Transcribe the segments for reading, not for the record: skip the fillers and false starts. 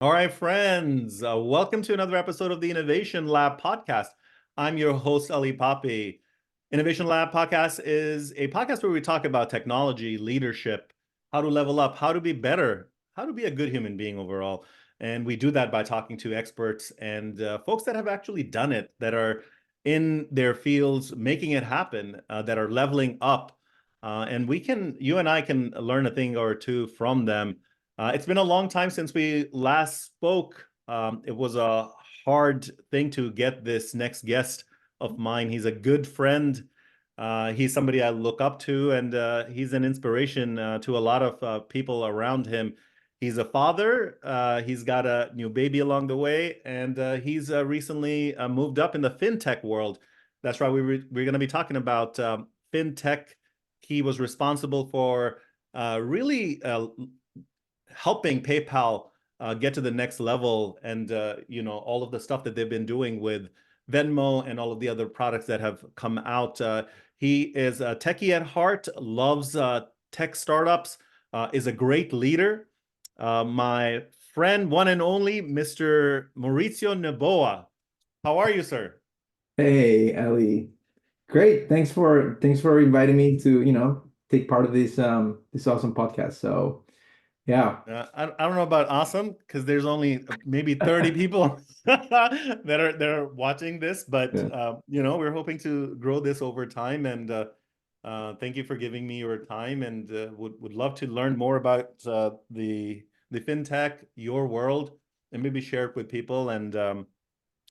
All right, friends, welcome to another episode of the Innovation Lab podcast. I'm your host, Ali Papi. Innovation Lab podcast is a podcast where we talk about technology, leadership, how to level up, how to be better, how to be a good human being overall. And we do that by talking to experts and folks that have actually done it, that are in their fields, making it happen, that are leveling up. You and I can learn a thing or two from them. It's been a long time since we last spoke. It was a hard thing to get this next guest of mine. He's a good friend. He's somebody I look up to, and he's an inspiration to a lot of people around him. He's a father. He's got a new baby along the way, and he's recently moved up in the FinTech world. That's right. We're going to be talking about FinTech. He was responsible for really helping PayPal get to the next level, and all of the stuff that they've been doing with Venmo and all of the other products that have come out. He is a techie at heart, loves tech startups, is a great leader. My friend, one and only, Mr. Mauricio Noboa. How are you, sir? Hey, Ali. Great. Thanks for inviting me to, take part of this awesome podcast. So, yeah. I don't know about awesome because there's only maybe 30 people that are watching this, but Yeah. we're hoping to grow this over time. And thank you for giving me your time, and would love to learn more about the fintech, your world, and maybe share it with people, and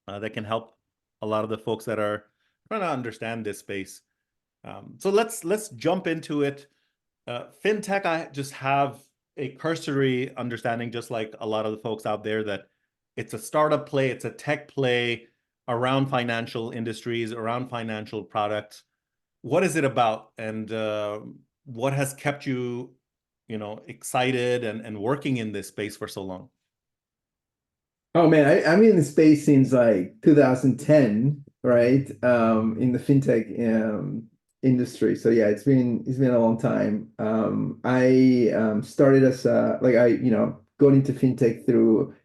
that can help a lot of the folks that are trying to understand this space. So let's jump into it. Fintech, I just have a cursory understanding, just like a lot of the folks out there, that it's a startup play, it's a tech play around financial industries, around financial products. What is it about, and what has kept you, excited and working in this space for so long? Oh man, I'm in the space since like 2010, right? In the fintech industry. So yeah, it's been a long time. I started as got into fintech through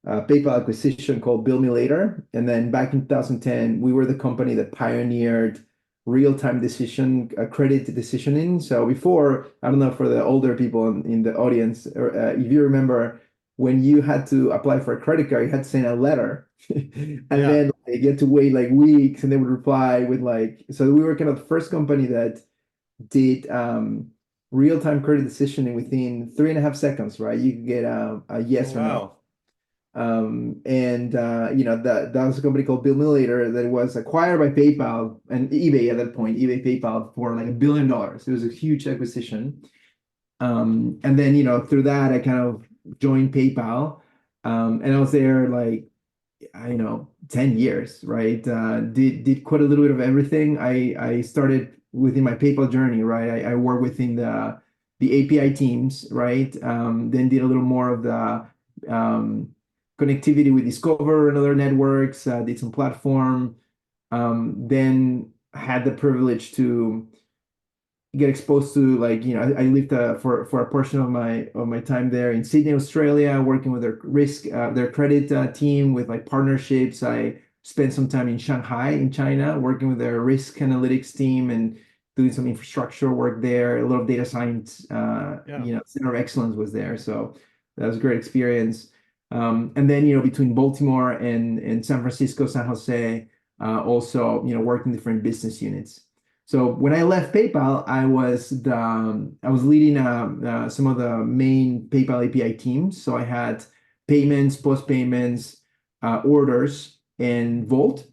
PayPal acquisition called Bill Me Later. And then back in 2010, we were the company that pioneered real-time credit decisioning. So before, I don't know for the older people in the audience, if you remember when you had to apply for a credit card, you had to send a letter. And Yeah. then you had to wait like weeks and they would reply with like, so we were kind of the first company that did real-time credit decisioning within 3.5 seconds, right? You could get a Oh, yes or no. wow. That was a company called Bill Milliliter that was acquired by PayPal and eBay at that point, eBay PayPal for like $1 billion. It was a huge acquisition. And then, through that, I kind of joined PayPal. And I was there like, 10 years, right? Did quite a little bit of everything. I started within my PayPal journey, right? I worked within the API teams, right? Then did a little more of the connectivity with Discover and other networks, did some platform, then had the privilege to get exposed to like I lived for a portion of my time there in Sydney, Australia, working with their credit team with like partnerships. I spent some time in Shanghai in China working with their risk analytics team and doing some infrastructure work there. A lot of data science, Yeah. center of excellence was there. So that was a great experience. And then between Baltimore and San Francisco, San Jose, also worked in different business units. So when I left PayPal, I was leading some of the main PayPal API teams. So I had payments, post payments, orders, and Vault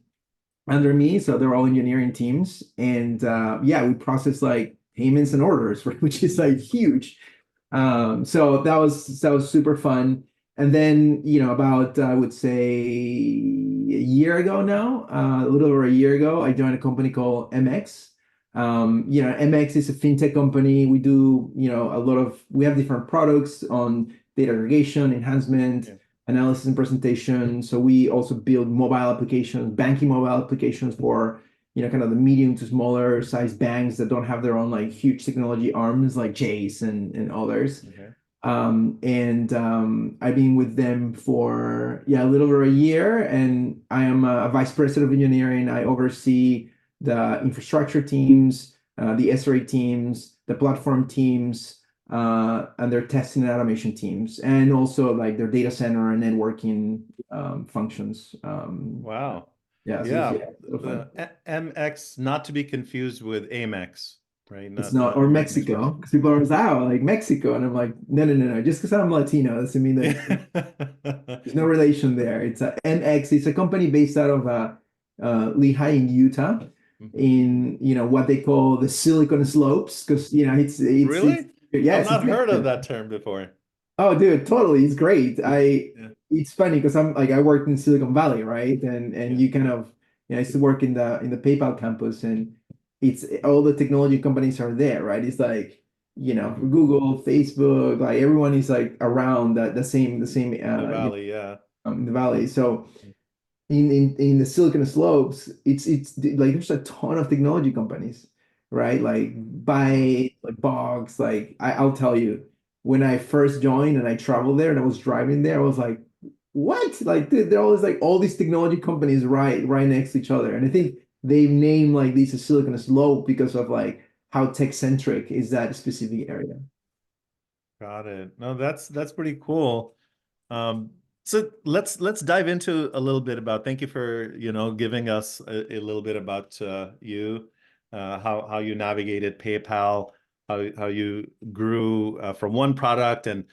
under me. So they're all engineering teams, and yeah, we process like payments and orders, right, which is like huge. So that was super fun. And then, about I would say a year ago now, a little over a year ago, I joined a company called MX. MX is a fintech company. We do, we have different products on data aggregation, enhancement, Yeah. analysis, and presentation. So we also build mobile applications, banking mobile applications for, kind of the medium to smaller size banks that don't have their own like huge technology arms like Chase and others. Okay. I've been with them for a little over a year, and I am a vice president of engineering. I oversee the infrastructure teams, the SRE teams, the platform teams, and their testing and automation teams, and also like their data center and networking functions. Wow. Yeah, so Yeah. yeah, so fun. The MX, not to be confused with Amex, right? It's Not not, or American Mexico, Express. because people are always, oh, like Mexico. And I'm like, no, no, no, no. Just because I'm Latino doesn't mean that there's no relation there. It's a MX. It's a company based out of Lehigh in Utah, Mhm. in what they call the Silicon Slopes, because it's Really? I've yes, it's not heard of massive. that term before. Oh, dude, totally. It's great. Yeah. It's funny because I worked in Silicon Valley, right? And Yeah. you kind of, I used to work in the PayPal campus, and it's all the technology companies are there, right? It's like, Mhm. Google, Facebook, like everyone is like around the same The Valley, yeah. in the valley. So in the Silicon Slopes, it's like there's a ton of technology companies, right? Like Wow. Byte, like Box, like I'll tell you, when I first joined and I traveled there and I was driving there, I was like, what? Like dude, they're always like all these technology companies right next to each other. And I think they name like these a Silicon Slope because of like how tech centric is that specific area. Got it. No, that's pretty cool. Um, so let's dive into a little bit about, thank you for, giving us a little bit about you, how you navigated PayPal, how you grew from one product and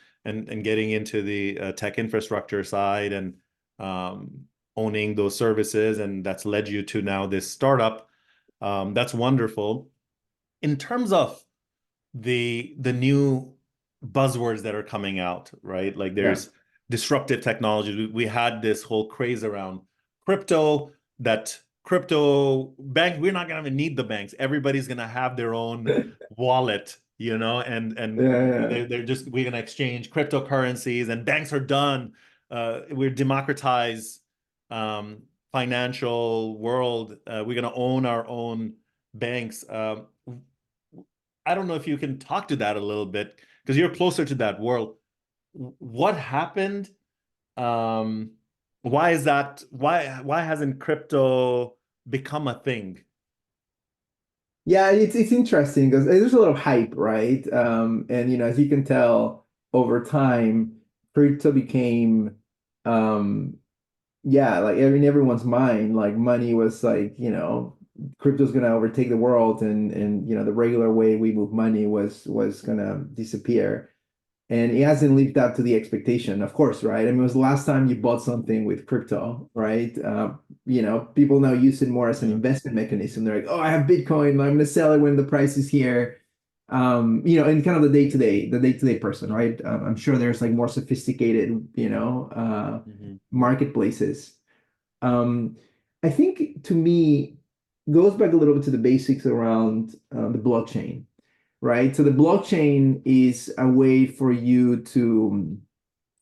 getting into the tech infrastructure side and owning those services, and that's led you to now this startup. That's wonderful. In terms of the new buzzwords that are coming out, right? Like Yeah. there's disruptive technologies. We had this whole craze around crypto, that crypto bank, we're not gonna even need the banks. Everybody's gonna have their own wallet, and Yeah, yeah, they're just, we're gonna exchange cryptocurrencies and banks are done. We're democratize financial world. We're gonna own our own banks. I don't know if you can talk to that a little bit because you're closer to that world. What happened? Um, why is that? Why hasn't crypto become a thing? yeah. It's interesting because there's a lot of hype, right? And as you can tell over time, crypto became, um, yeah, like in everyone's mind, like money was like, crypto's gonna overtake the world, and the regular way we move money was gonna disappear. And it hasn't lived up to the expectation, of course, right? I mean, it was the last time you bought something with crypto, right? People now use it more as an Yeah. investment mechanism. They're like, oh, I have Bitcoin, I'm going to sell it when the price is here. And kind of the day-to-day person, right? I'm sure there's like more sophisticated, Mhm. marketplaces. Um, I think to me, goes back a little bit to the basics around the blockchain, right? So the blockchain is a way for you to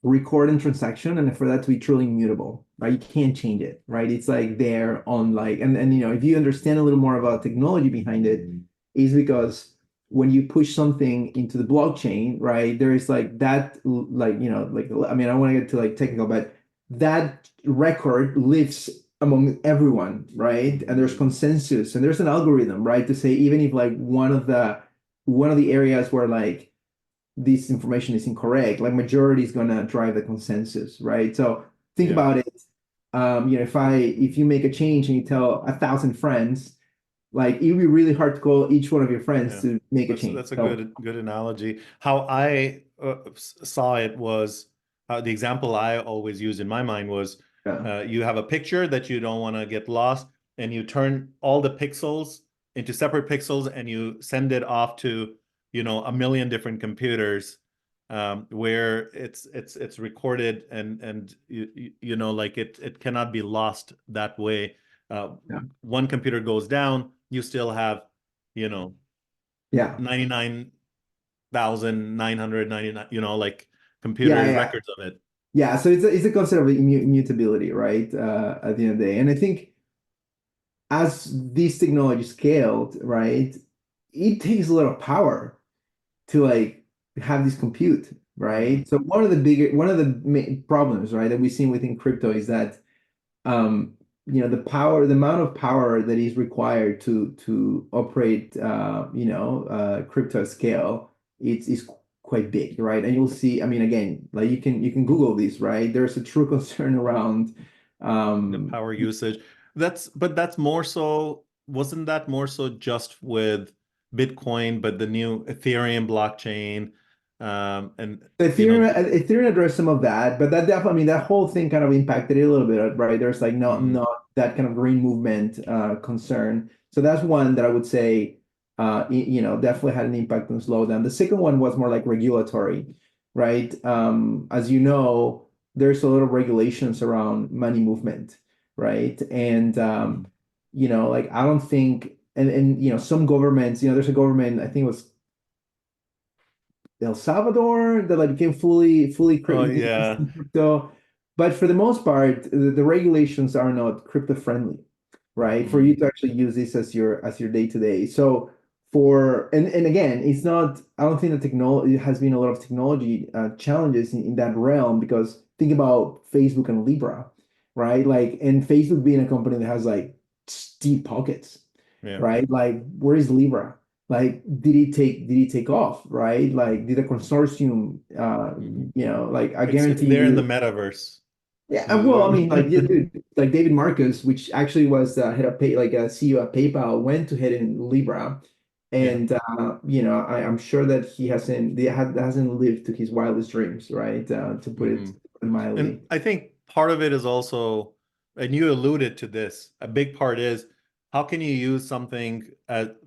record a transaction and for that to be truly immutable, right? You can't change it, right? It's like there on like, and if you understand a little more about technology behind it, is because when you push something into the blockchain, right, there is like that, like, like, I mean, I want to get to like technical, but that record lives among everyone, right? And there's consensus and there's an algorithm, right? To say even if like one of the areas where like this information is incorrect, like majority is gonna drive the consensus, right? So think Yeah. about it. If you make a change and you tell 1,000 friends, like it would be really hard to call each one of your friends Yeah. to make a change. That's a So good analogy. How I saw it was, the example I always use in my mind was, yeah, you have a picture that you don't want to get lost, and you turn all the pixels into separate pixels, and you send it off to, a million different computers, where it's recorded, and like it cannot be lost that way. Uh, yeah, One computer goes down, you still have, you know, yeah, 99,999, like yeah, computer yeah. records of it. Yeah, so it's a concept of immutability, right? At the end of the day. And I think as this technology scaled, right, it takes a lot of power to like have this compute. right? So one of the problems, right, that we've seen within crypto is that the amount of power that is required to operate, crypto scale, is quite big, right? And you'll see, I mean, again, like you can Google this, right? There's a true concern around, The um, power usage. That's more so, wasn't that more so just with Bitcoin, but the new Ethereum blockchain, and Ethereum addressed some of that, but that definitely, I mean, that whole thing kind of impacted it a little bit, right? There's like mm, not that kind of green movement concern. So that's one that I would say, definitely had an impact on slowdown. The second one was more like regulatory, right? As you know, there's a lot of regulations around money movement, right? And mm. like I don't think, and some governments, there's a government, I think it was El Salvador that like became Oh yeah. crypto. But for the most part, the regulations are not crypto friendly, right? For you Mm, to actually use this as your day to day. So and again, it's not. I don't think the technology has been a lot of technology challenges in that realm because think about Facebook and Libra, right? Like, and Facebook being a company that has like deep pockets, yeah. right? Like, where is Libra? Like, did he take off, right? Like, did the consortium, Mhm. like I It's guarantee there in the you. metaverse. Yeah, well, I So mean, like, yeah, dude, like David Marcus, which actually was head of like a CEO of PayPal, went to head in Libra, yeah. and I'm sure that hasn't lived to his wildest dreams, right? To put it Hmm. And mildly. I think part of it is also, and you alluded to this, a big part is how can you use something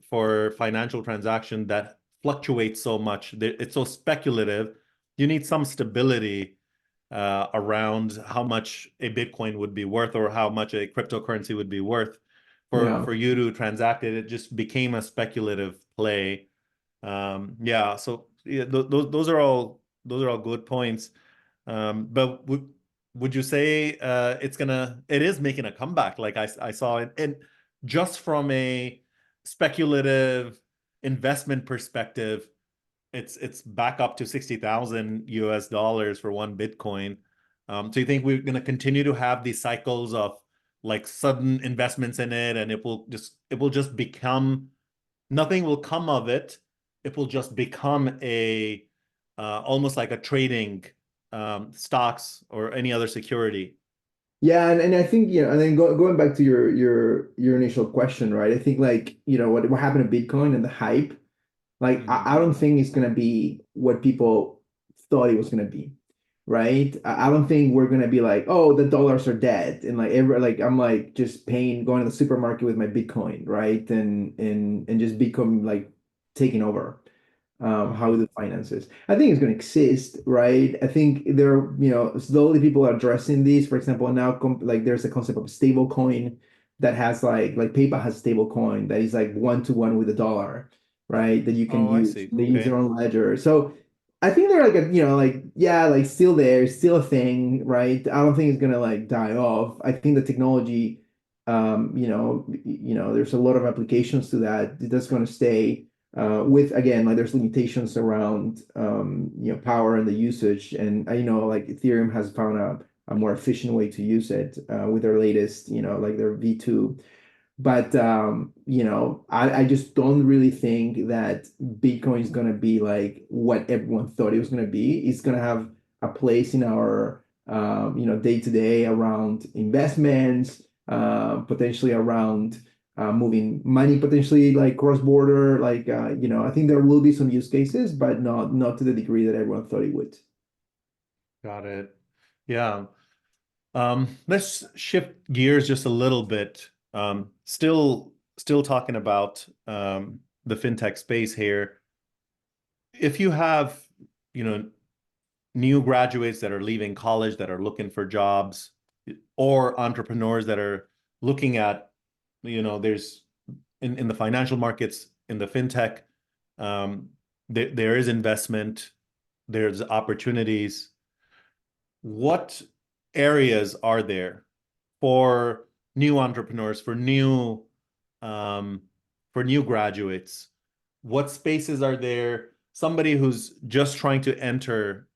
for financial transaction that fluctuates so much? It's so speculative. You need some stability around how much a Bitcoin would be worth or how much a cryptocurrency would be worth Yeah. for you to transact it. It just became a speculative play. Yeah, so yeah, those are all good points. But would you say it is making a comeback? Like I saw it, and just from a speculative investment perspective, it's back up to 60,000 US dollars for one Bitcoin. So you think we're going to continue to have these cycles of like sudden investments in it, and it will just become nothing will come of it. It will just become a almost like a trading stocks or any other security. Yeah, and I think, and then going back to your initial question, right? I think like, what happened to Bitcoin and the hype. Like, I Hmm. don't think it's gonna be what people thought it was gonna be, right? I don't think we're gonna be like, oh, the dollars are dead, and like I'm like just going to the supermarket with my Bitcoin, right? And just become like taking over how we Hmm. do finances. I think it's going to exist, right? I think slowly people are addressing these. For example, now like there's a concept of stable coin that has like PayPal has stable coin that is like one to one with the dollar, right? That you can Oh, I use. see. They use their Okay. own ledger. So I think they're like like yeah, like still there, still a thing, right? I don't think it's gonna like die off. I think the technology, there's a lot of applications to that. That's going to stay with again like there's limitations around power and the usage and like Ethereum has found a more efficient way to use it with their latest like their V2 but I just don't really think that Bitcoin is going to be like what everyone thought it was going to be. It's going to have a place in our day to day around investments, potentially around moving money, potentially like cross border. Like I think there will be some use cases, but not to the degree that everyone thought it would. Got it. Yeah. Let's shift gears just a little bit. Still talking about the fintech space here. If you have, you know, new graduates that are leaving college that are looking for jobs, or entrepreneurs that are looking at, there's in the financial markets, in the fintech, um, there is investment, there's opportunities. What areas are there for new entrepreneurs, um, for new graduates? What spaces are there? Somebody who's just trying to enter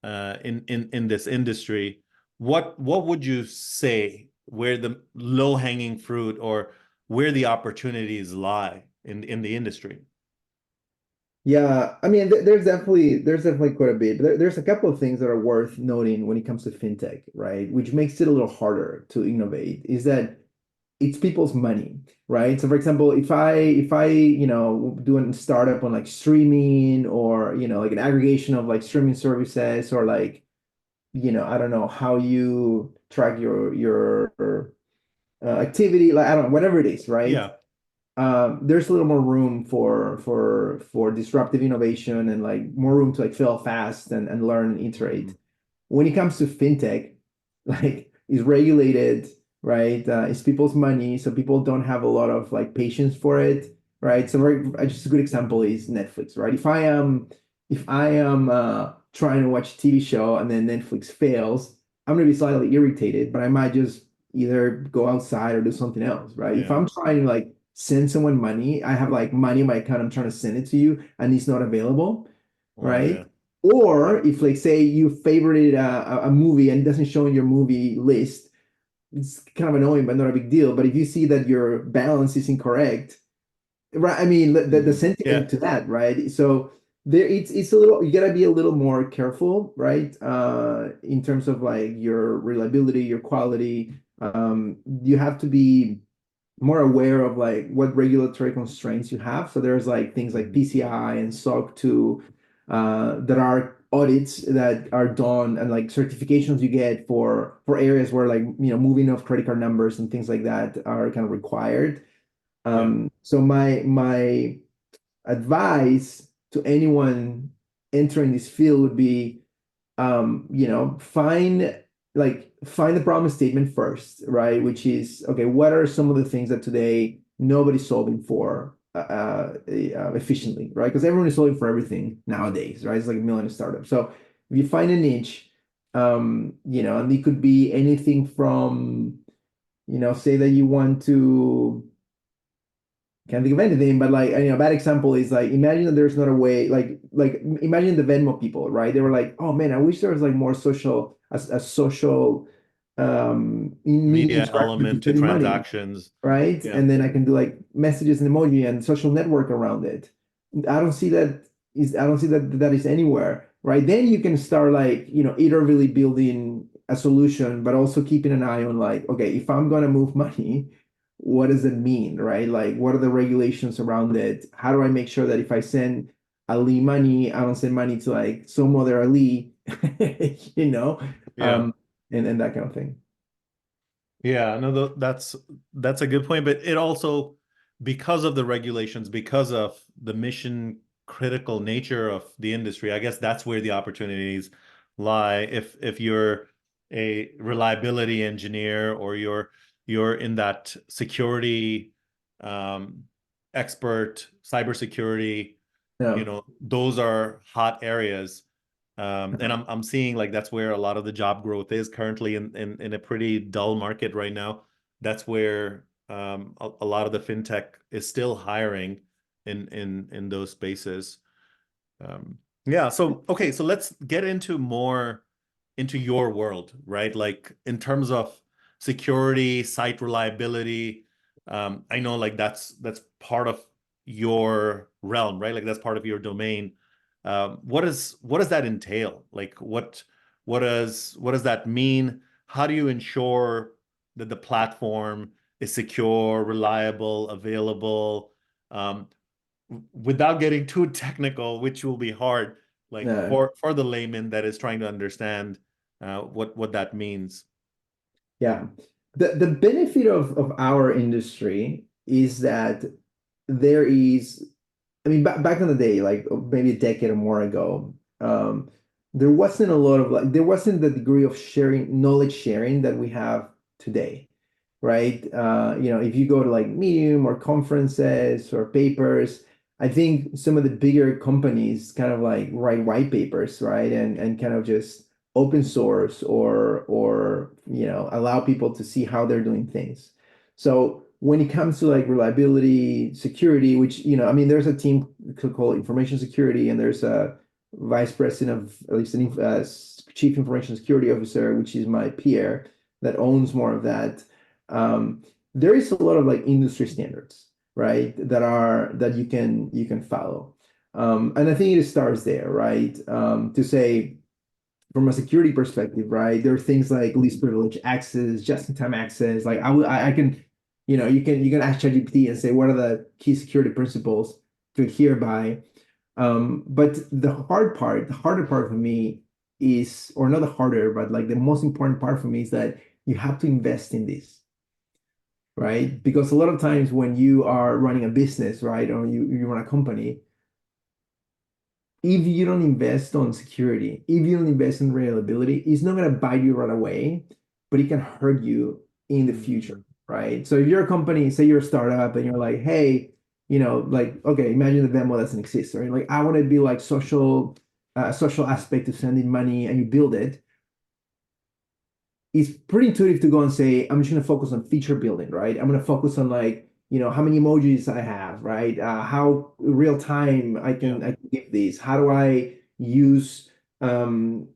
in this industry, what would you say where the low hanging fruit or where the opportunities lie in the industry? Yeah, I mean, there's definitely quite a bit. There's a couple of things that are worth noting when it comes to fintech, right? Which makes it a little harder to innovate, is that it's people's money, right? So for example, if I do a startup on like streaming or like an aggregation of like streaming services or like I don't know how you track your activity, like I don't know, whatever it is, right? Yeah. There's a little more room for disruptive innovation and like more room to like fail fast and learn and iterate. Mhm. When it comes to fintech, like is regulated, right? It's people's money, so people don't have a lot of like patience for it, right? So just a good example is Netflix, right? If I am trying to watch a TV show and then Netflix fails, I'm gonna be slightly irritated, but I might just either go outside or do something else, right? If Yeah. I'm trying to like send someone money, I have like money in my account, I'm trying to send it to you, and it's not available, Oh right? yeah. Or Yeah. if like say you favorited a movie and it doesn't show in your movie list, it's kind of annoying, but not a big deal. But if you see that your balance is incorrect, right? I mean, the Mhm. sentiment Yeah. to that, right? So there, it's a little, you gotta be a little more careful, right? In terms of like your reliability, your quality. You have to be more aware of like what regulatory constraints you have. So there's like things like Mhm. PCI and SOC 2 that are audits that are done and like certifications you get for areas where like moving of credit card numbers and things like that are kind of required. Yeah. So my advice to anyone entering this field would be find the problem statement first, right? Which is, okay, what are some of the things that today nobody's solving for efficiently, right? Because everyone is solving for everything nowadays, right? It's like a million startups. So if you find a niche, and it could be anything from, say that you want to can't think of anything, but like a bad example is like imagine that there's not a way like imagine the Venmo people, right? They were like, oh man, I wish there was like more a social Media interaction to element to sending money, transactions. right? Yeah. And then I can do like messages and emoji and social network around it. I don't see that is anywhere, right? Then you can start like, iteratively building a solution, but also keeping an eye on like, okay, if I'm gonna move money, what does it mean, right? Like, what are the regulations around it? How do I make sure that if I send Ali money, I don't send money to like some other Ali, you know, Yeah. um, and that kind of thing. Yeah, no, that's a good point, but it also, because of the regulations, because of the mission critical nature of the industry, I guess that's where the opportunities lie. If you're a reliability engineer or you're in that security um, expert, cybersecurity, Yeah. those are hot areas. And I'm seeing like that's where a lot of the job growth is currently in a pretty dull market right now. That's where a lot of the fintech is still hiring in those spaces. Um, yeah, so okay, so let's get into more into your world, right? Like in terms of security, site reliability. I know like that's part of your realm, right? Like that's part of your domain. What does that entail? Like what does that mean? How do you ensure that the platform is secure, reliable, available? Um, without getting too technical, which will be hard, like Yeah. for the layman that is trying to understand what that means. Yeah. The benefit of our industry is that there is, I mean, back in the day, like maybe a decade or more ago, there wasn't a lot of like, there wasn't the degree of sharing, knowledge sharing that we have today, right? If you go to like Medium or conferences or papers, I think some of the bigger companies kind of like write white papers, right? And kind of just open source or allow people to see how they're doing things. So when it comes to like reliability, security, which I mean, there's a team called information security, and there's vice president of at least chief information security officer, which is my peer that owns more of that. There is a lot of like industry standards, right? That you can follow. And I think it starts there, right? To say from a security perspective, right? There are things like least privilege access, just-in-time access. Like I can, you can ask ChatGPT and say, what are the key security principles to adhere by? But the harder part for me is, or not the harder, but like the most important part for me is that you have to invest in this, right? Because a lot of times when you are running a business, right, or you run a company, if you don't invest on security, if you don't invest in reliability, it's not going to bite you right away, but it can hurt you in the future, right? So if you're a company, say you're a startup and you're like, hey, like, okay, imagine the Venmo doesn't exist, right? Like, I want to be like social aspect of sending money, and you build it. It's pretty intuitive to go and say, I'm just going to focus on feature building, right? I'm going to focus on like, how many emojis I have, right? How real time Yeah. I can give these. How do I use, learn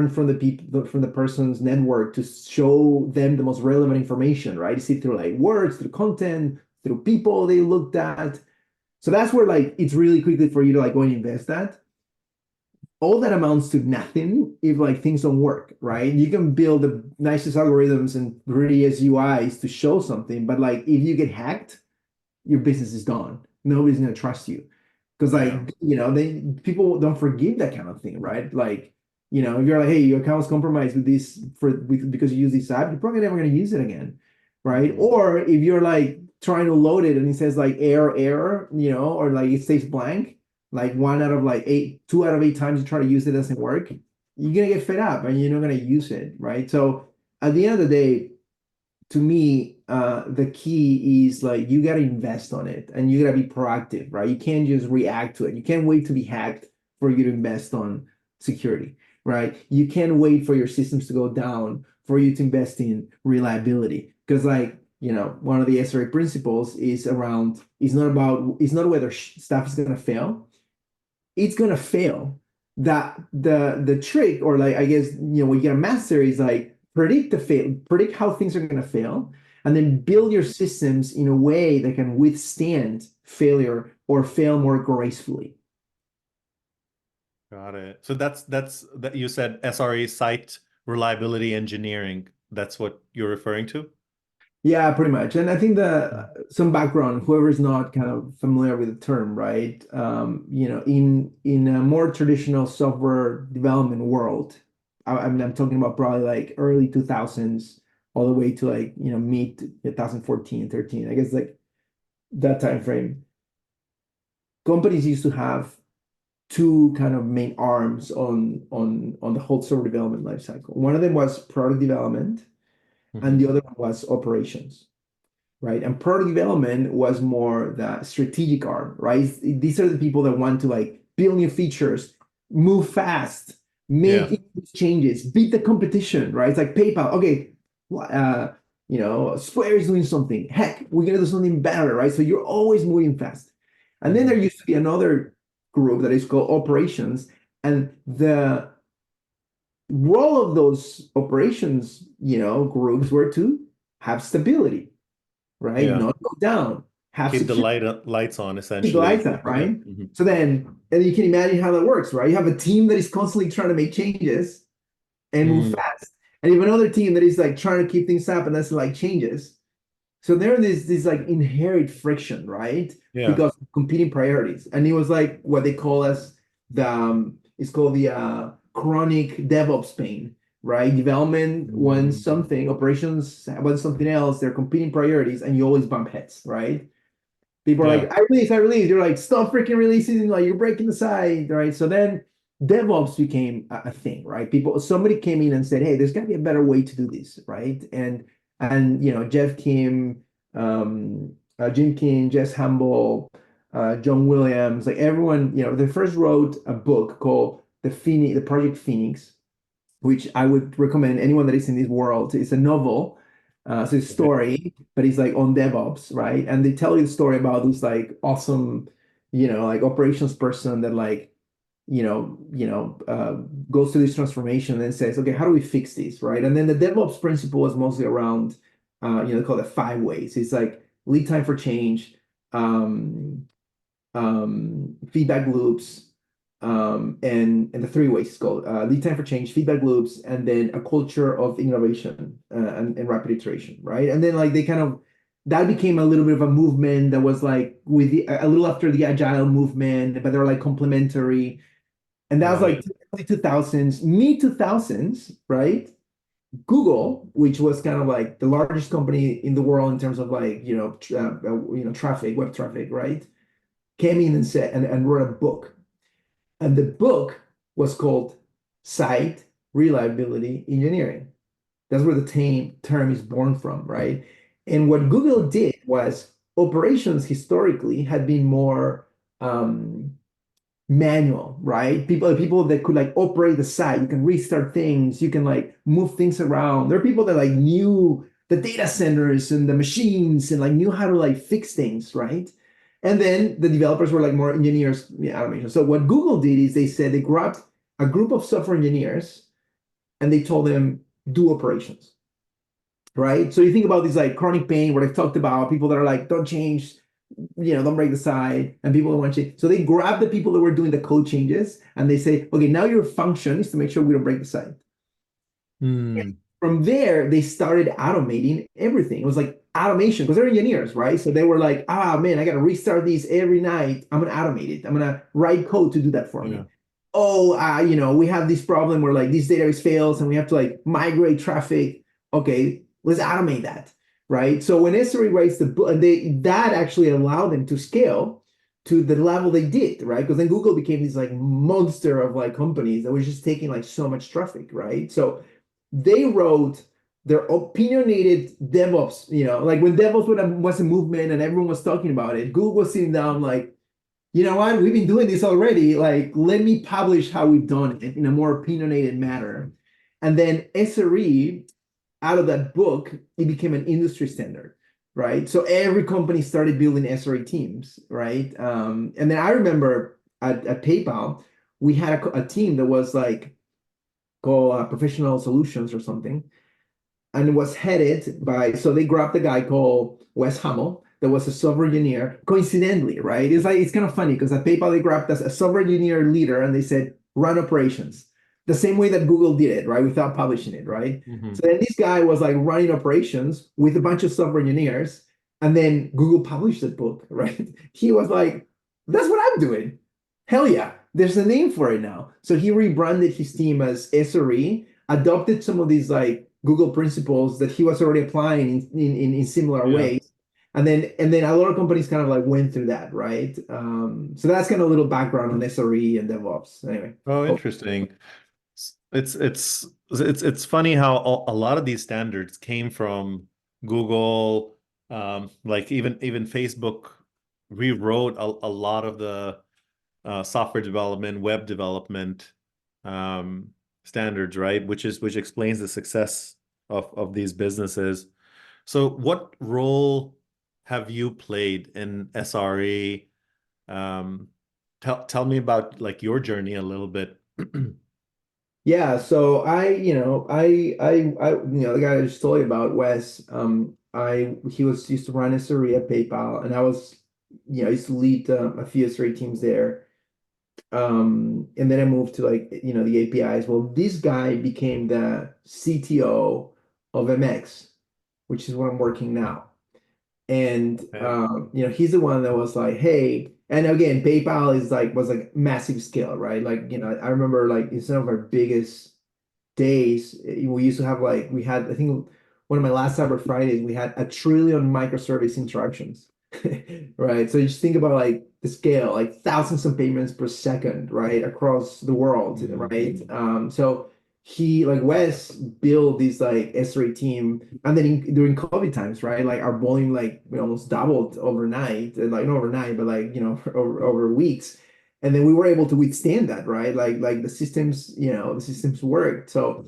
from the people, from the person's network to show them the most relevant information, right? See through like words, through content, through people they looked at. So that's where like it's really quickly for you to like go and invest that. All that amounts to nothing if like things don't work, right? You can build the nicest algorithms and prettiest UIs to show something, but like if you get hacked, your business is gone. Nobody's gonna trust you. Because like, Yeah. they people don't forgive that kind of thing, right? Like, if you're like, hey, your account's compromised with this because you use this app, you're probably never gonna use it again, right? Mhm. Or if you're like trying to load it and it says like error, or like it stays blank, like one out of like eight, 2 out of 8 times you try to use it doesn't work, you're gonna get fed up and you're not gonna use it, right? So at the end of the day, to me, the key is like you got to invest on it and you got to be proactive, right? You can't just react to it. You can't wait to be hacked for you to invest on security, right? You can't wait for your systems to go down for you to invest in reliability. Because, like, one of the SRA principles is around, it's not whether stuff is going to fail, it's going to fail. That the trick, or like, I guess, what you got to master is like predict how things are going to fail, and then build your systems in a way that can withstand failure or fail more gracefully. Got it. So that's that you said SRE, site reliability engineering. That's what you're referring to? Yeah, pretty much. And I think some background, whoever is not kind of familiar with the term, right? In a more traditional software development world, I mean, I'm talking about probably like early 2000s all the way to like, mid 2014, 13. I guess like that time frame. Companies used to have two kind of main arms on the whole software development lifecycle. One of them was product development, and Hmm. the other one was operations, right? And product development was more the strategic arm, right? These are the people that want to like build new features, move fast, Yeah. make changes, beat the competition, right? It's like PayPal. Okay, Square is doing something. Heck, we're gonna do something better, right? So you're always moving fast. And then there Hmm. used to be another group that is called operations, and the role of those operations, groups were to have stability, right? Yeah. Not go down, have Keep the security, lights on keep the lights essentially. on, Yeah. right? Hmm. So then, and you can imagine how that works, right? You have a team that is constantly trying to make changes and move Mm. fast, and you have another team that is like trying to keep things up and that's like changes. So there is this like inherent friction, right? Yeah. Because of competing priorities. And it was like what they call as it's called the chronic DevOps pain, right? Development wants Mm. something, operations wants something else, they're competing priorities, and you always bump heads, right? People are Yeah. like, I release, I release. You're like, stop freaking releasing, like you're breaking the site, right? So then DevOps became a thing, right? Somebody came in and said, hey, there's got to be a better way to do this, right? And Jeff Kim, Jim King, Jess Humble, John Williams, like everyone, they first wrote a book called the Project Phoenix, which I would recommend anyone that is in this world. It's a novel, so it's a Okay. story, but it's like on DevOps, right? And they tell you the story about this like awesome, like operations person that like goes through this transformation and then says, okay, how do we fix this, right? And then the DevOps principle is mostly around, they call it 5 ways. It's like lead time for change, um, feedback loops, and the 3 ways it's called lead time for change, feedback loops, and then a culture of innovation and rapid iteration, right? And then like they kind of that became a little bit of a movement that was like a little after the agile movement, but they were like complementary. And that was like Right. 2000s, mid 2000s, right? Google, which was kind of like the largest company in the world in terms of like, traffic, web traffic, right? Came in and said, and wrote a book. And the book was called Site Reliability Engineering. That's where the term is born from, right? And what Google did was operations historically had been more manual, right? People that could like operate the site, you can restart things, you can like move things around. There are people that like knew the data centers and the machines and like knew how to like fix things, right? And then the developers were like more engineers, automation. So what Google did is they said they grabbed a group of software engineers and they told them do operations, right? So you think about this like chronic pain, what I've talked about, people that are like, don't change, don't break the site, and people don't want to change. So they grab the people that were doing the code changes and they say, okay, now your function is to make sure we don't break the site. Hmm. From there, they started automating everything. It was like automation because they're engineers, right? So they were like, man, I got to restart these every night. I'm going to automate it. I'm going to write code to do that for Yeah. me. Oh, we have this problem where like this database fails and we have to like migrate traffic. Okay, let's automate that, right? So when SRE writes the book, that actually allowed them to scale to the level they did, right? Because then Google became this like monster of like companies that was just taking like so much traffic, right? So they wrote their opinionated DevOps, like when DevOps was a movement and everyone was talking about it, Google was sitting down like, you know what, we've been doing this already. Like, let me publish how we've done it in a more opinionated manner. And then SRE, out of that book, it became an industry standard, right? So every company started building SRE teams, right? And then I remember at PayPal, we had a team that was like called Professional Solutions or something, and it was headed by, so they grabbed a guy called Wes Hamill that was a software engineer, coincidentally, right? It's kind of funny because at PayPal they grabbed a software engineer leader and they said run operations the same way that Google did it, right? Without publishing it, right? Hmm. So then this guy was like running operations with a bunch of software engineers, and then Google published the book, right? He was like, that's what I'm doing. Hell yeah, there's a name for it now. So he rebranded his team as SRE, adopted some of these like Google principles that he was already applying in similar Yeah. ways. And then a lot of companies kind of like went through that, right? So that's kind of a little background on SRE and DevOps. Anyway. Oh, Oh, interesting. It's funny how a lot of these standards came from Google, like even Facebook rewrote a lot of the software development, web development standards, right? Which explains the success of these businesses. So, what role have you played in SRE? Um, tell me about like your journey a little bit. yeah. So the guy I just told you about, Wes, he was used to run SRE at PayPal, and I used to lead a few SRE teams there. And then I moved to like, the APIs. Well, this guy became the CTO of MX, which is where I'm working now. And Okay. he's the one that was like, hey, and again, PayPal was like massive scale, right? Like, I remember like in some of our biggest days, we used to have like I think one of my last Cyber Fridays, we had 1 trillion microservice interactions. Right. So you just think about like the scale, like thousands of payments per second, right, across the world, Mhm. right? So he like Wes built this like SRE team, and then during COVID times, right, like our volume like we almost doubled overnight, and like not overnight, but like over weeks, and then we were able to withstand that, right? Like the systems worked. So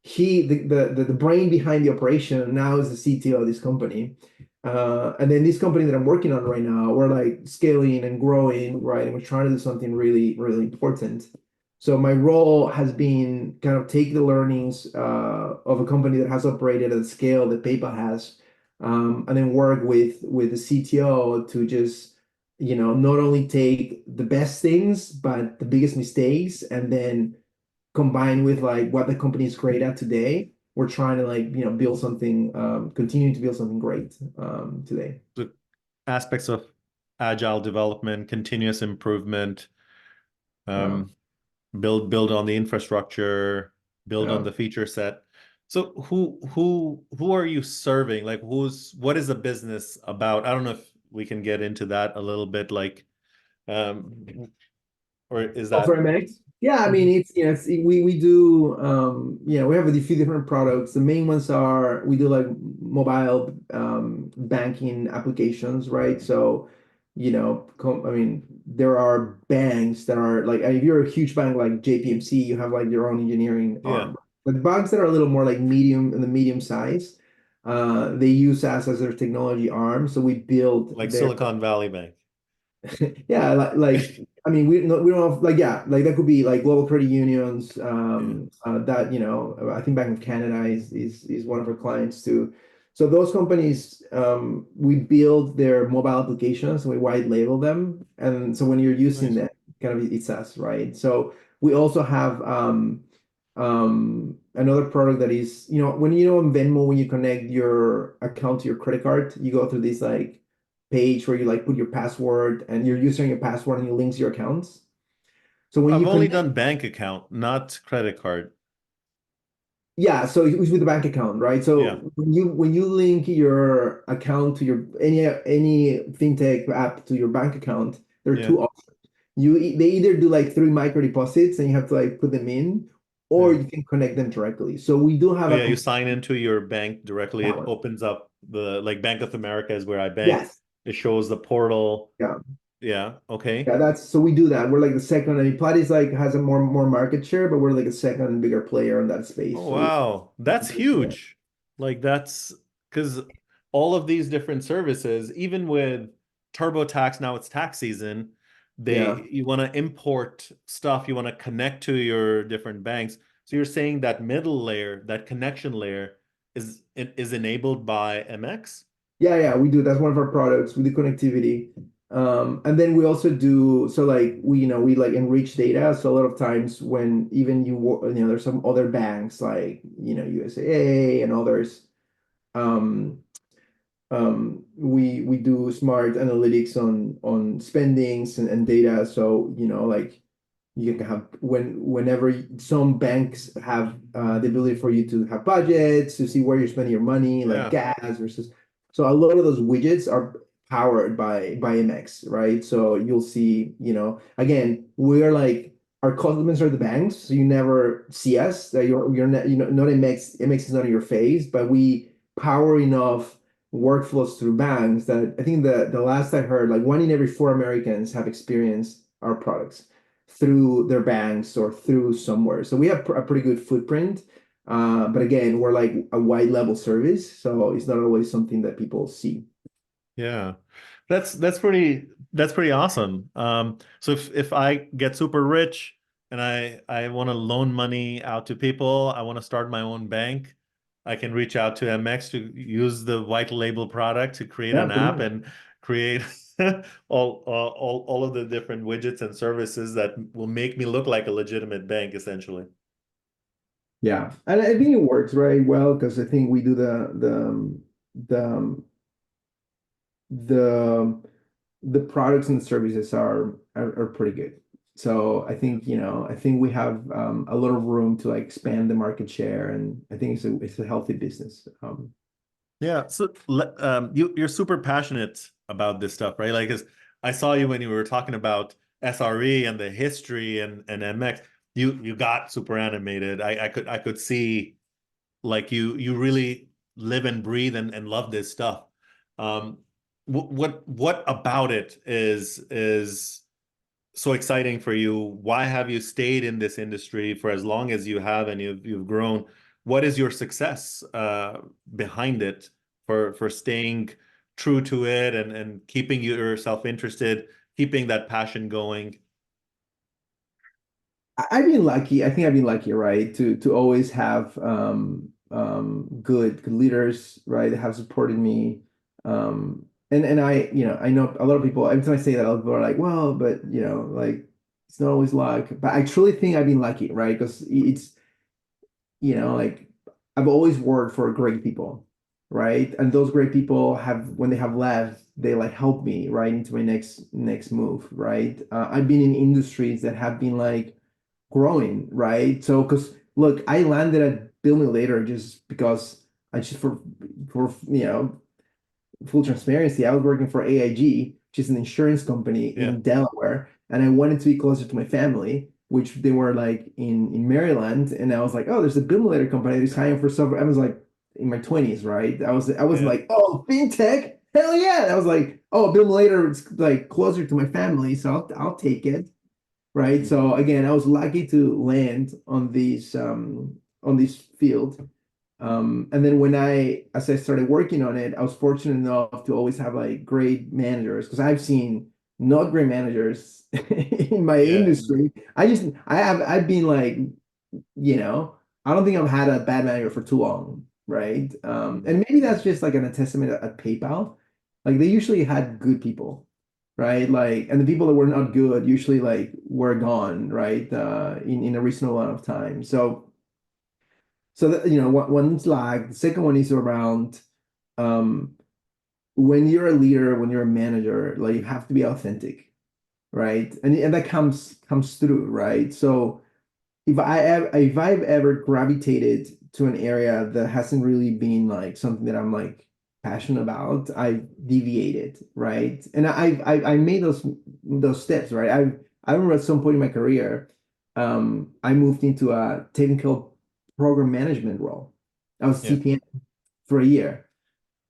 the brain behind the operation now is the CTO of this company. And then this company that I'm working on right now, we're like scaling and growing, right? And we're trying to do something really, really important. So my role has been kind of take the learnings of a company that has operated at the scale that PayPal has, and then work with the CTO to just, not only take the best things, but the biggest mistakes, and then combine with like what the company is great at today. We're trying to like, build something, continue to build something great today. The aspects of agile development, continuous improvement, Yeah. um, build on the infrastructure, build on Yeah. the feature set. So who are you serving? Like what is the business about? I don't know if we can get into that a little bit, like um or is Oh, for that MX? Yeah, I mean Mhm. it's we do we have a few different products. The main ones are we do like mobile banking applications, right? So, I mean there are banks that are like if you're a huge bank like JPMC, you have like your own engineering Yeah, arm. But banks that are a little more like medium in the medium size, they use us as their technology arm. So we build like their Silicon Valley Bank. yeah, like I mean, we don't have like yeah, like that could be like global credit unions. Yeah, That I think Bank of Canada is one of our clients too. So those companies, we build their mobile applications and we white label them, and so when you're using nice. them, kind of it's us, right? So we also have another product that is when on Venmo when you connect your account to your credit card, you go through this like page where you like put your password and your user and your password and you links your accounts. So when I've you only connect, done bank account, not credit card. yeah, so it's with the bank account, right? Yeah, So when you link your account to your any fintech app to your bank account, there are yeah, two options. They either do like three micro deposits and you have to like put them in, or yeah. you can connect them directly. So we do Oh have a yeah, you sign into your bank directly. that It one. opens up the like Bank of America is where I bank. Yes. It shows the portal. Yeah. Yeah, okay. Yeah, that's so we do that. We're like the second. I mean, Platy's like has a more market share, but we're like a second bigger player in that space. Oh So we wow. That's yeah, huge. Like that's because all of these different services, even with TurboTax, now it's tax season, yeah, you want to import stuff, you want to connect to your different banks. So you're saying that middle layer, that connection layer is enabled by MX? yeah. We do. That's one of our products. We do connectivity, and then we also do so like we like enrich data. So a lot of times when even there's some other banks like USAA and others. Um, we do smart analytics on spendings and data. So like you can have whenever some banks have the ability for you to have budgets to see where you're spending your money, like Yeah. gas versus. So a lot of those widgets are powered by MX, right? So you'll see, again, we're like our customers are the banks, so you never see us. That you're not, not MX. MX is not in your face, but we power enough workflows through banks that I think the last I heard, like 1 in every 4 Americans have experienced our products through their banks or through somewhere. So we have a pretty good footprint. But again, we're like a wide level service, so it's not always something that people see. Yeah. That's pretty awesome. So if I get super rich and I want to loan money out to people, I want to start my own bank, I can reach out to MX to use the white label product to create Yeah, an pretty app much. and create all of the different widgets and services that will make me look like a legitimate bank, essentially. Yeah, and I think it works very well because I think we do the the products and services are pretty good. So I think we have a lot of room to like expand the market share, and I think it's a healthy business. Yeah, so you're super passionate about this stuff, right? Like, 'cause I saw you when you were talking about SRE and the history and MX. You got super animated. I could see like you really live and breathe and love this stuff. Um, what about it is so exciting for you? Why have you stayed in this industry for as long as you have and you've grown? What is your success behind it for staying true to it and keeping yourself interested, keeping that passion going? I've been lucky. I think I've been lucky, right, to always have good leaders, right, that have supported me. And I, I know a lot of people, every time I say that, people are like, well, but like it's not always luck. But I truly think I've been lucky, right? Because it's, like I've always worked for great people, right? And those great people have, when they have left, they like help me right into my next move, right? I've been in industries that have been like growing, right? So, because look, I landed at Bill Me Later just because I just for full transparency, I was working for AIG, which is an insurance company Yeah. in Delaware, and I wanted to be closer to my family, which they were like in Maryland. And I was like, oh, there's a BIM later company that's hiring for software. I was like in my 20s, right? I wasn't Yeah. like, oh, FinTech, hell yeah. And I was like, oh, BIM later, it's like closer to my family, so I'll take it. Right. Mhm. So again, I was lucky to land on this field. And then as I started working on it, I was fortunate enough to always have like great managers because I've seen not great managers in my Yeah. industry. I've been like, you know, I don't think I've had a bad manager for too long, right? Mhm. And maybe that's just like a testament at PayPal. Like they usually had good people, right? Like, and the people that were not good usually like were gone, right? In a reasonable amount of time. So that, one's lag. The second one is around um, when you're a leader, when you're a manager, like you have to be authentic, right? And that comes through, right? So if I've ever gravitated to an area that hasn't really been like something that I'm like passionate about, I've deviated, right? And I made those steps, right? I remember at some point in my career, I moved into a technical program management role. I was Yeah. CPM for a year.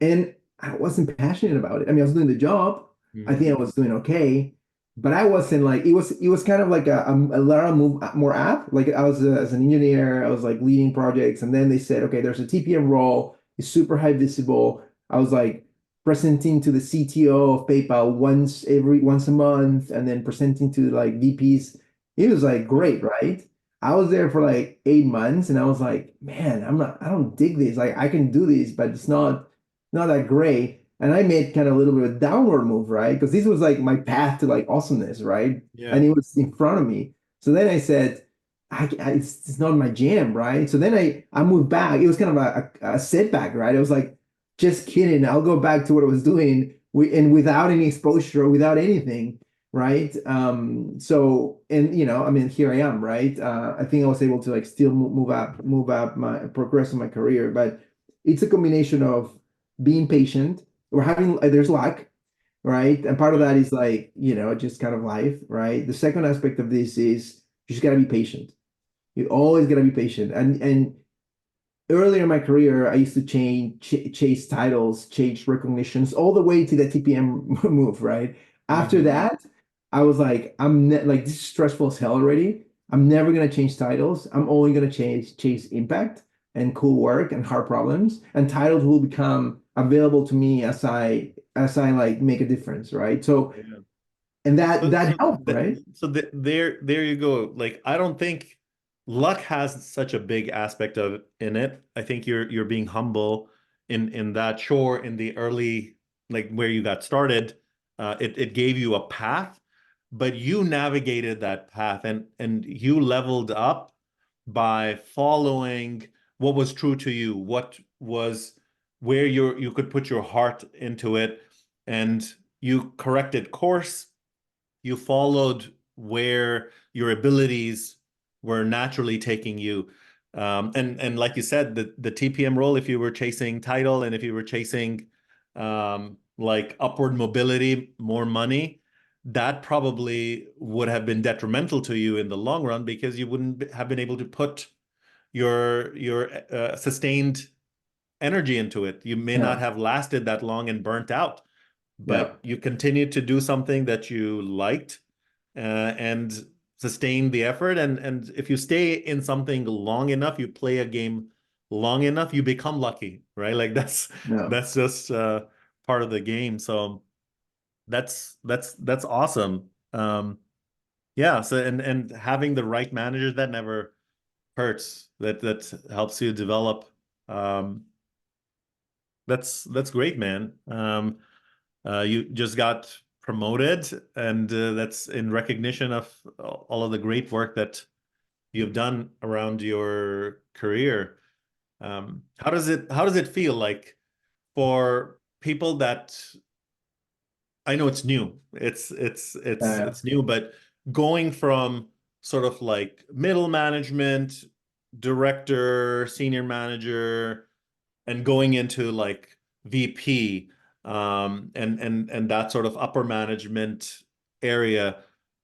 And I wasn't passionate about it. I mean, I was doing the job. I think Mhm. I was doing okay, but I wasn't like it was kind of like a Lara move more app. Like I was as an engineer, I was like leading projects, and then they said, okay, there's a TPM role. It's super high visible. I was like presenting to the CTO of PayPal once a month, and then presenting to like VPs. It was like great, right? I was there for like 8 months, and I was like, man, I don't dig this. Like I can do this, but it's not that great. And I made kind of a little bit of a downward move, right? Because this was like my path to like awesomeness, right? Yeah. And it was in front of me. So then I said, it's not my jam, right? So then I moved back. It was kind of a setback, right? I was like, just kidding. I'll go back to what I was doing and without any exposure, without anything, right? So, and I mean, here I am, right? I think I was able to like still move up progress in my career, but it's a combination of being patient. We're having there's luck, right? And part of Yeah. that is like, just kind of life, right? The second aspect of this is you just gotta be patient. You always gotta be patient. And earlier in my career, I used to chase titles, chase recognitions, all the way to the TPM move, right? After Mhm. that, I was like, like this is stressful as hell already. I'm never gonna change titles. I'm only gonna chase impact and cool work and hard problems. And titles will become available to me as I like make a difference, right? So Yeah. and that So, that so, helped, th right? so th there you go. Like, I don't think luck has such a big aspect of in it. I think you're being humble in that. Sure, in the early, like where you got started, it gave you a path, but you navigated that path and you leveled up by following what was true to you, what was where you could put your heart into it, and you corrected course, you followed where your abilities were naturally taking you. And like you said, the TPM role, if you were chasing title and if you were chasing like upward mobility, more money, that probably would have been detrimental to you in the long run because you wouldn't have been able to put your sustained energy into it. You may Yeah, not have lasted that long and burnt out, yeah, but you continued to do something that you liked and sustain the effort. And if you stay in something long enough, you play a game long enough, you become lucky, right? Like no. that's just part of the game. So that's awesome. Yeah. So and having the right managers, that never hurts. That helps you develop. Um, that's great, man. You just got promoted, and that's in recognition of all of the great work that you've done around your career. How does it feel like for people that I know it's new. It's new, but going from sort of like middle management, director, senior manager, and going into like VP, and that sort of upper management area,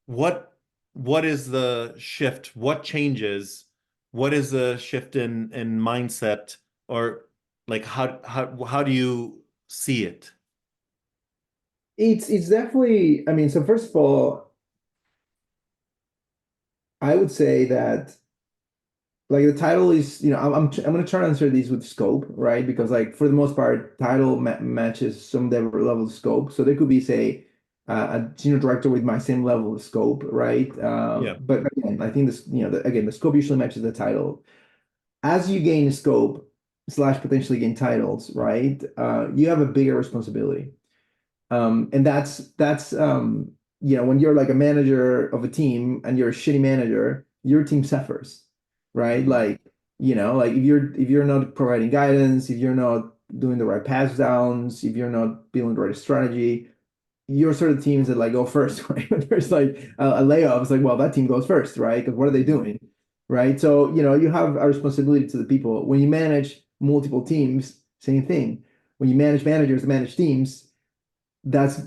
what what is the shift? What changes? What is the shift in mindset, or like how do you see it? It's definitely, I mean, so first of all, I would say that like the title is, I'm gonna try to answer these with scope, right? Because like for the most part, title ma matches some level of scope. So there could be, say, a senior director with my same level of scope, right? Yeah. But again, I think this, again, the scope usually matches the title. As you gain scope slash potentially gain titles, right? You have a bigger responsibility. And when you're like a manager of a team and you're a shitty manager, your team suffers, right? Mhm. Like, like if you're not providing guidance, if you're not doing the right pass downs, if you're not building the right strategy, you're sort of teams that like go first, right? When there's like a layoff, it's like, well, that team goes first, right? Because what are they doing? Right. So, you have a responsibility to the people. When you manage multiple teams, same thing. When you manage managers, manage teams, that's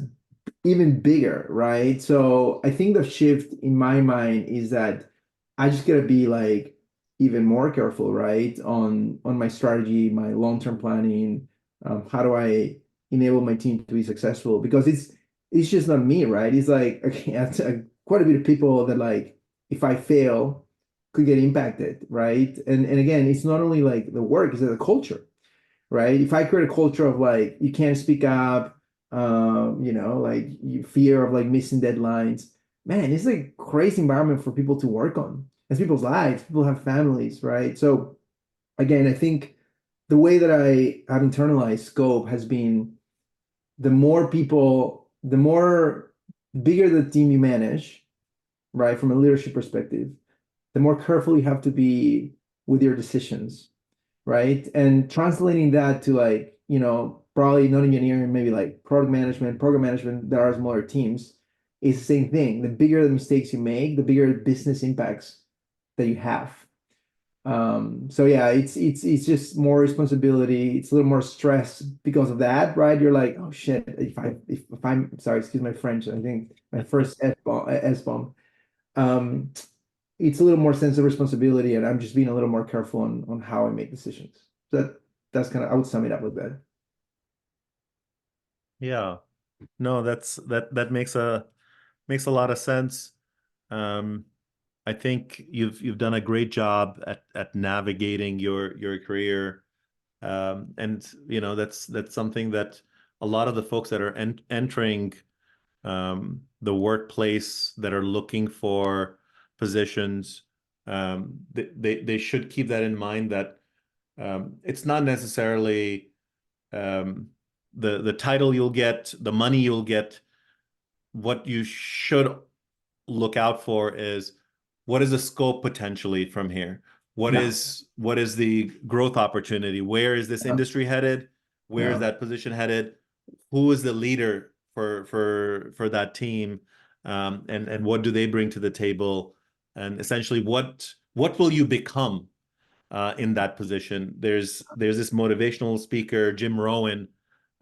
even bigger, right? So I think the shift in my mind is that I just gotta be like even more careful, right? On my strategy, my long-term planning. How do I enable my team to be successful? Because it's just not me, right? It's like okay, quite a bit of people that like if I fail could get impacted, right? And again, it's not only like the work, it's the culture, right? If I create a culture of like you can't speak up, like you fear of like missing deadlines, man, it's like crazy environment for people to work on. It's people's lives. People have families, right? So again, I think the way that I have internalized scope has been the more people, the more bigger the team you manage, right? From a leadership perspective, the more careful you have to be with your decisions, right? And translating that to like, probably not engineering, maybe like product management, program management, there are smaller teams, is the same thing. The bigger the mistakes you make, the bigger business impacts that you have. So yeah, it's just more responsibility. It's a little more stress because of that, right? You're like, oh shit, if I'm sorry, excuse my French, I think my first S bomb. Um, it's a little more sense of responsibility, and I'm just being a little more careful on how I make decisions. That's kind of I would sum it up with that. Yeah. No, that makes a lot of sense. Um, I think you've done a great job at navigating your career. And that's something that a lot of the folks that are entering the workplace that are looking for positions, they should keep that in mind that it's not necessarily um, the title you'll get, the money you'll get. What you should look out for is what is the scope potentially from here? What Yeah, is the growth opportunity? Where is this yeah, industry headed? Where is yeah. that position headed? Who is the leader for that team? And what do they bring to the table? And essentially, what will you become in that position? There's this motivational speaker, Jim Rohn,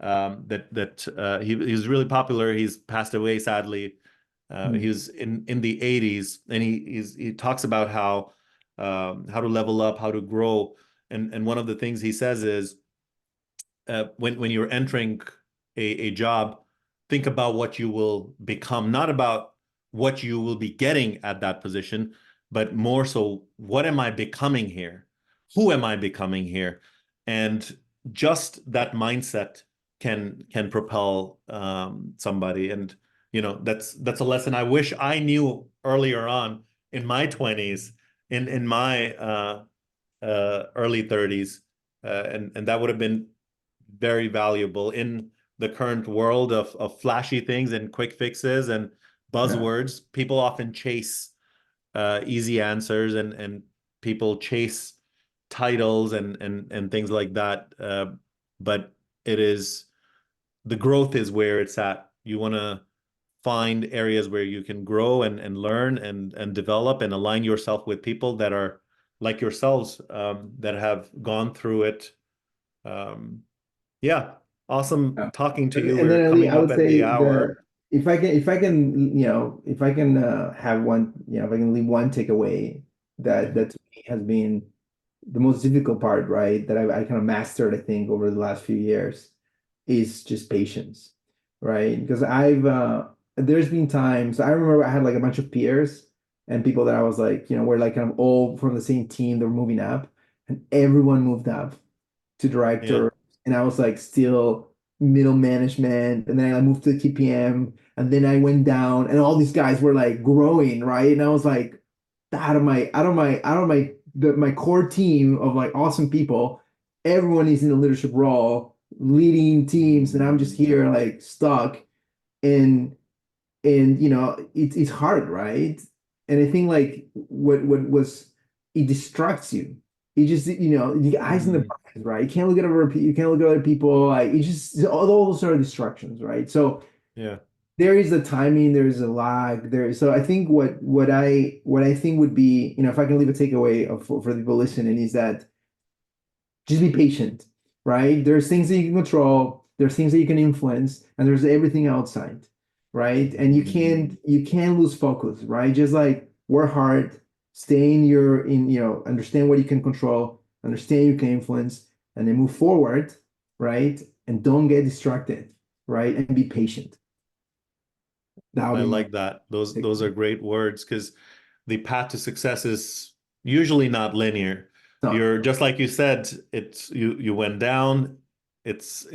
he's really popular. He's passed away sadly. He Mm, was in the 80s, and he talks about how to level up, how to grow, and one of the things he says is when you're entering a job, think about what you will become, not about what you will be getting at that position, but more so, what am I becoming here? Who am I becoming here? And just that mindset can propel somebody. And that's a lesson I wish I knew earlier on in my 20s, in my early 30s, and that would have been very valuable in the current world of flashy things and quick fixes and Yeah. buzzwords. People often chase easy answers, and people chase titles and things like that. But it is the growth is where it's at. You want to find areas where you can grow and learn and develop and align yourself with people that are like yourselves, that have gone through it. Um, yeah, awesome Yeah. talking to you. And then We're Ali, coming I up would at the say the hour. if I can, if I can have one, if I can leave one takeaway Mhm. that to me has been the most difficult part, right? That I kind of mastered, I think, over the last few years is just patience, right? Because there's been times I remember I had like a bunch of peers and people that I was like, we're like kind of all from the same team, they're moving up, and everyone moved up to Yeah. director, and I was like still middle management, and then I moved to TPM, and then I went down, and all these guys were like growing, right? And I was like, my core team of like awesome people, everyone is in a leadership role, leading teams, and I'm just here like stuck, and it's hard, right? And I think like what was it distracts you. You just you get eyes in the Mhm. prize, right? You can't look at you can't look at other people. Like you just all those sort of distractions, right? So Yeah. there is a timing, there is a lag there. So I think what I think would be, if I can leave a takeaway for the people listening is that just be patient, right? There's things that you can control, there's things that you can influence, and there's everything outside, right? And you can't lose focus, right? Just like work hard, stay understand what you can control, understand you can influence, and then move forward, right? And don't get distracted, right? And be patient. That would I be my like that. Those are takeaway. great words, because the path to success is usually not linear. So, You're just like you said, you went down. It's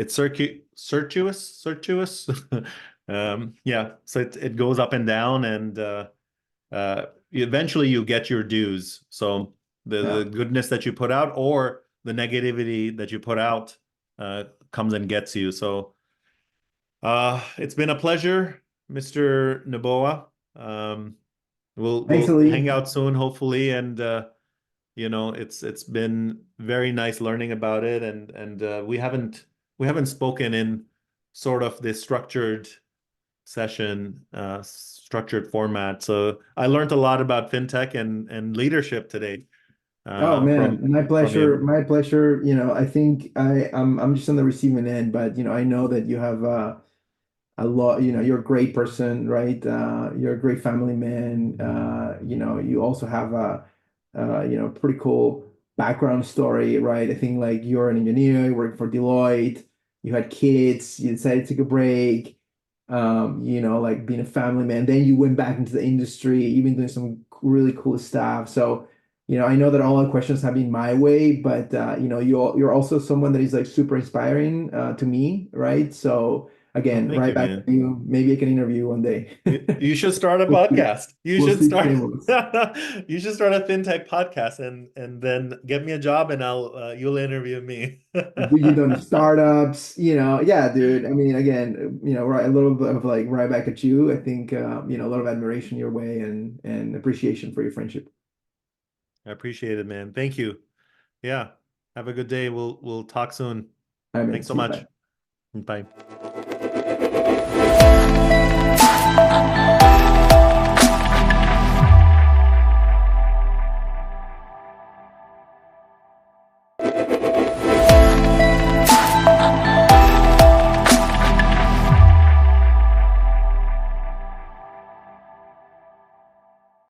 circuitous. Yeah. So it goes up and down, and eventually you get your dues. So yeah. the goodness that you put out or the negativity that you put out comes and gets you. So it's been a pleasure, Mr. Naboa. Um, Thanks, we'll Ali. hang out soon, hopefully, and it's been very nice learning about it, and we haven't spoken in sort of this structured session, structured format. So I learned a lot about fintech and leadership today, Oh man, my from pleasure. you. My pleasure. I think I'm just on the receiving end, but I know that you have a lot, you're a great person, right? You're a great family man. You also have a pretty cool background story, right? I think like you're an engineer, you work for Deloitte, you had kids, you decided to take a break, like being a family man. Then you went back into the industry, you've been doing some really cool stuff. So, I know that all the questions have been my way, but you're also someone that is like super inspiring to me, right? So Oh, again, thank right you, back man. to you. Maybe I can interview you one day. You should start a We'll see. podcast. You We'll should see start. tables. You should start a fintech podcast, and then get me a job, and you'll interview me. You've done startups, yeah, dude. I mean, again, right, a little bit of like right back at you. I think, a lot of admiration your way and appreciation for your friendship. I appreciate it, man. Thank you. Yeah. Have a good day. We'll talk soon. I mean, Thanks so see you. much. Bye. Bye.